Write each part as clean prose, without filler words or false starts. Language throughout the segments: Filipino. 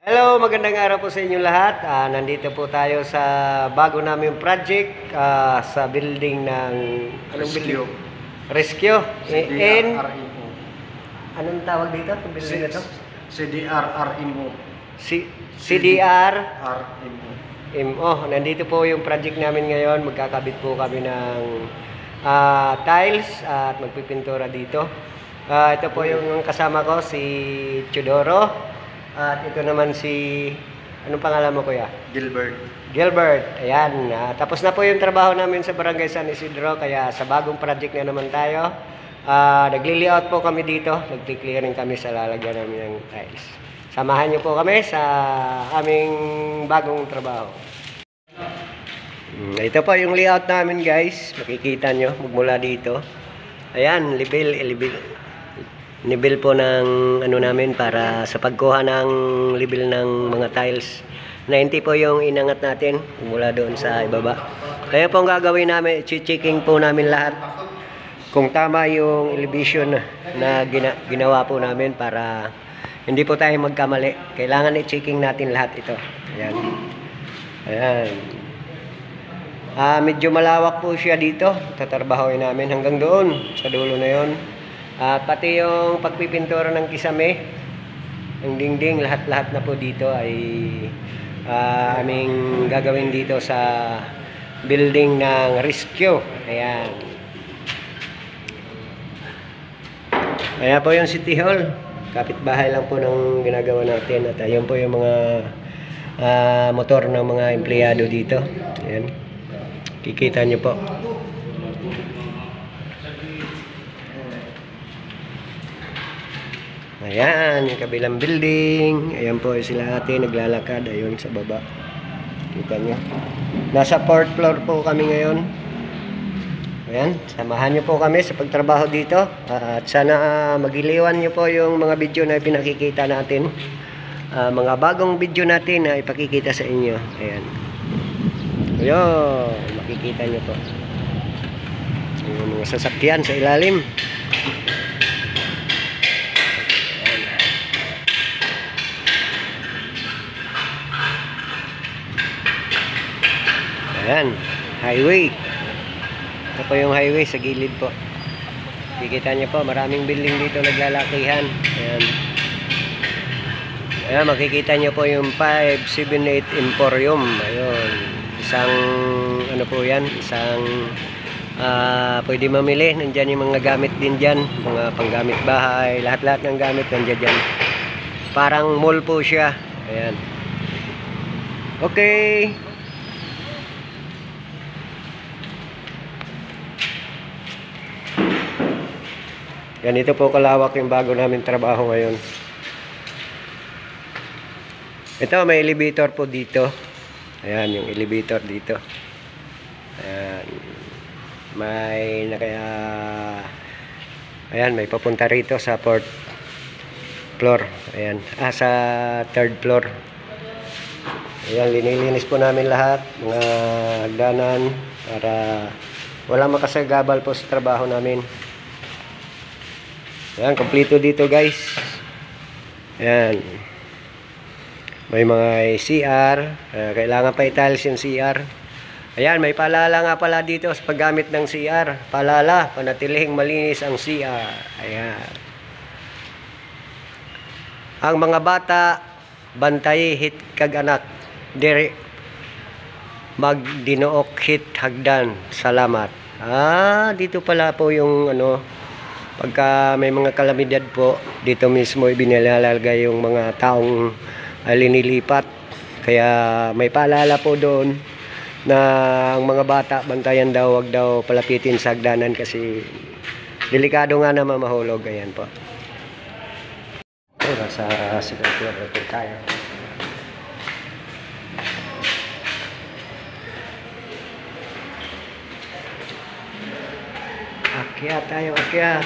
Hello, magandang araw po sa inyong lahat. Nandito po tayo sa bago naming project sa building ng anong Rescue. building? Rescue. In CDRRMO. anong tawag dito? Ang building na to? CDRRMO. CDR RMO. MO. Nandito po yung project namin ngayon. Magkakabit po kami ng tiles at magpipintura dito. Ito po yung kasama ko, si Chudoro. At ito naman si, anong pangalan mo kuya? Gilbert. Gilbert. Ayan. Tapos na po yung trabaho namin sa Barangay San Isidro. Kaya sa bagong project na naman tayo. Nagli-layout po kami dito. Nagki-clearing kami sa lalagyan namin ng tiles. Samahan niyo po kami sa aming bagong trabaho. Ito po yung layout namin guys. Makikita nyo. Magmula dito. Ayan. Level po ng ano namin para sa pagkuha ng level ng mga tiles. 90 po yung inangat natin mula doon sa ibaba. Kaya po ang gagawin namin, checking po namin lahat kung tama yung elevation na ginawa po namin para hindi po tayo magkamali. Kailangan i-checking natin lahat ito. Ayan. Ayan. Medyo malawak po siya dito. Tatrabahoin namin hanggang doon sa dulo na yon. Pati yung pagpipintura ng kisame, ang dingding, lahat-lahat na po dito ay aming gagawin dito sa building ng Rescue. Ayan. Ayan po yung City Hall. Kapitbahay lang po ng ginagawa natin. At ayun po yung mga motor ng mga empleyado dito. Ayan. Kikita nyo po. Ayan, yung kabilang building. Ayan po sila ate, naglalakad. Ayun sa baba. Kita nyo. Nasa 4th floor po kami ngayon. Ayan, samahan nyo po kami sa pagtrabaho dito. At sana magiliwan nyo po yung mga video na pinakikita natin. Mga bagong video natin na ipakikita sa inyo. Ayan. Ayun, makikita nyo po. Yung mga sasakyan sa ilalim. Ayan, highway. Ito po yung highway sa gilid po. Kikita nyo po, maraming building dito naglalakihan. Ayan. Ayan, makikita nyo po yung 578 Emporium. Ayun. Isang, ano po yan, isang pwede mamili. Nandyan yung mga gamit din dyan. Mga panggamit bahay, lahat-lahat ng gamit nandyan dyan. Parang mall po siya. Ayan. Okay. Ganito po kalawak yung bago namin trabaho ngayon. Ito may elevator po dito. Ayan yung elevator dito. Ayan. Ayan may papunta rito sa 4th floor. Ayan. Sa 3rd floor. Ayan, linilinis po namin lahat. Mga hagdanan para walang makasagabal po sa trabaho namin. Ayan, kompleto dito guys. Ayan. May mga CR. Kailangan pa i-tiles yung CR. Ayan, may paalala nga pala dito sa paggamit ng CR. Paalala, panatilihing malinis ang CR. Ayan. Ang mga bata, bantay hit kag anak. Dire magdinook hit hagdan. Salamat. Dito pala po yung ano, pagka may mga kalamidad po, dito mismo ibinilalagay yung mga taong linilipat. Kaya may paalala po doon na ang mga bata, bantayan daw, wag daw palapitin sa hagdanan kasi delikado nga naman mahulog. Ayan po. Sa second po tayo. Akyat tayo, akyat.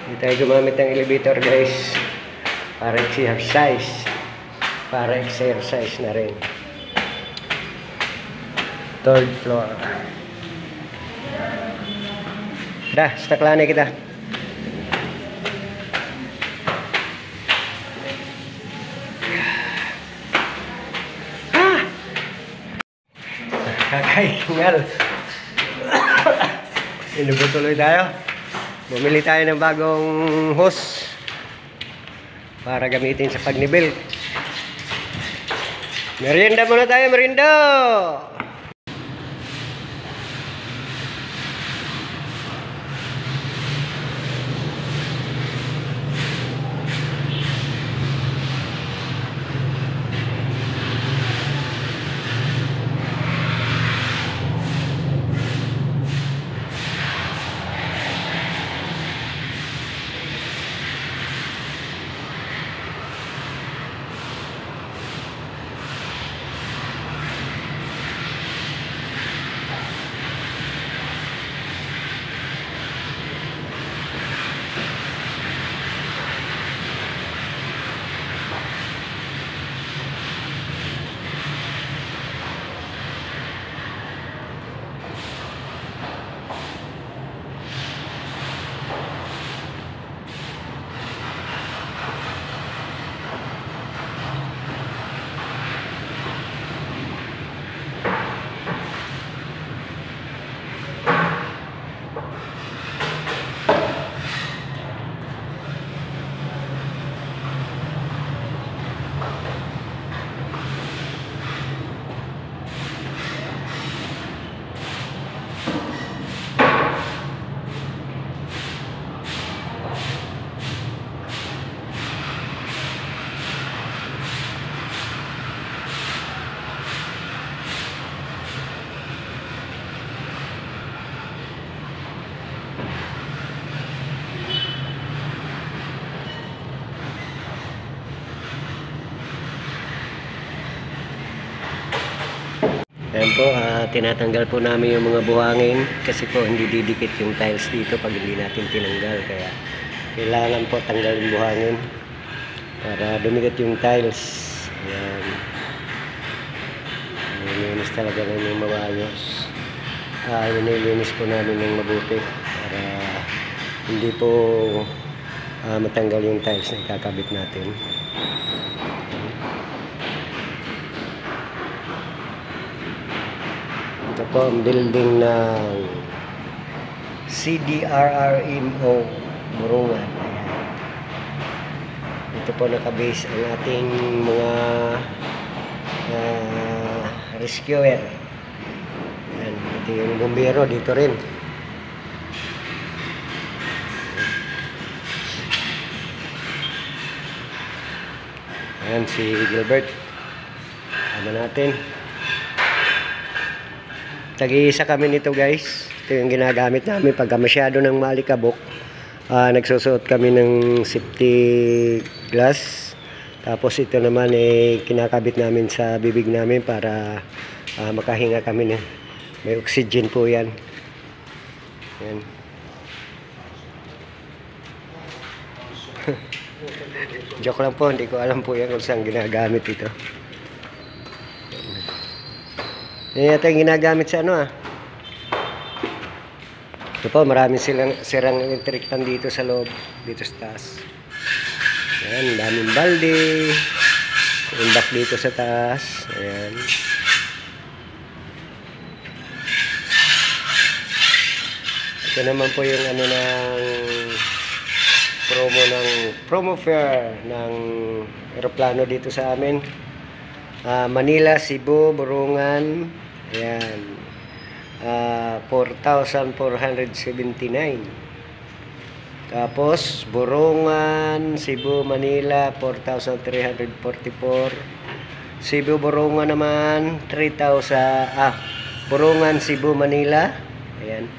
Hindi tayo gumamit ng elevator guys. Para exercise. Para exercise na rin. 3rd floor. Dah, staklan na kita. Ay, kungal. Inubo tuloy tayo. Bumili tayo ng bagong hose para gamitin sa pagnibil. Merienda muna tayo, merienda! Ayan po, tinatanggal po namin yung mga buhangin kasi po hindi didikit yung tiles dito pag hindi natin tinanggal. Kaya kailangan po tanggalin buhangin para dumikit yung tiles. Ayan. Nilinis talaga namin yung maayos. Nilinis po namin yung mabuti para hindi po matanggal yung tiles na ikakabit natin. Ito po ang building ng CDRRMO Burungan. Ayan. Ito po nakabase ang ating mga rescuer. Ayan. Ito yung bumbero dito rin. Ayan si Gilbert. Ano natin? Tag-iisa kami nito guys. Ito yung ginagamit namin pagka masyado ng malikabok. Nagsusuot kami ng safety glass. Tapos ito naman kinakabit namin sa bibig namin para makahinga kami. May oxygen po yan. Yan. Joke lang po, hindi ko alam po yan kung saan ginagamit ito. Ito yung ginagamit sa ano Ito po, maraming sirang electric pan dito sa loob, dito sa taas. Ayan, daming balde. Yung back dito sa taas. Ayan. Ito naman po yung ano ng promo fare ng eroplano dito sa amin. Manila, Cebu, Burungan. Ayan. 4,479. Tapos Burungan, Cebu, Manila 4,344. Cebu, Burungan naman 3,000. Burungan, Cebu, Manila. Ayan.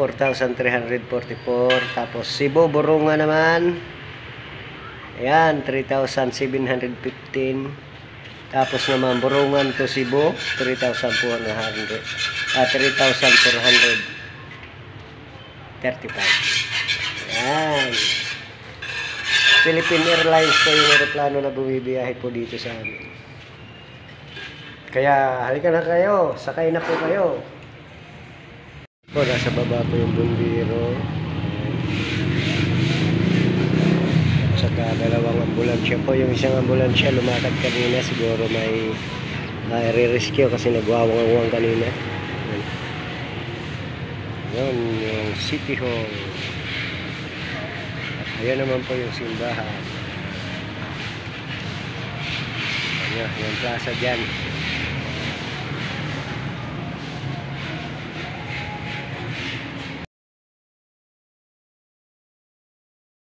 4,344. Tapos Cebu, Burungan naman. Ayan, 3,715. Tapos naman Burungan to Cebu, 3,400. 3,435. Ayan. Philippine Airlines po yung aeroplano na bumibiyahe po dito sa amin. Kaya halika na kayo, sakay na po kayo. Po, nasa baba po yung bumbiro. Saka dalawang ambulansya po. Yung isang ambulansya lumakad kanina, siguro may i-rescue kasi nagwawang-wang kanina. Yan yung City Hall. At ayan naman po yung simbahan. Ayan, yung plaza dyan.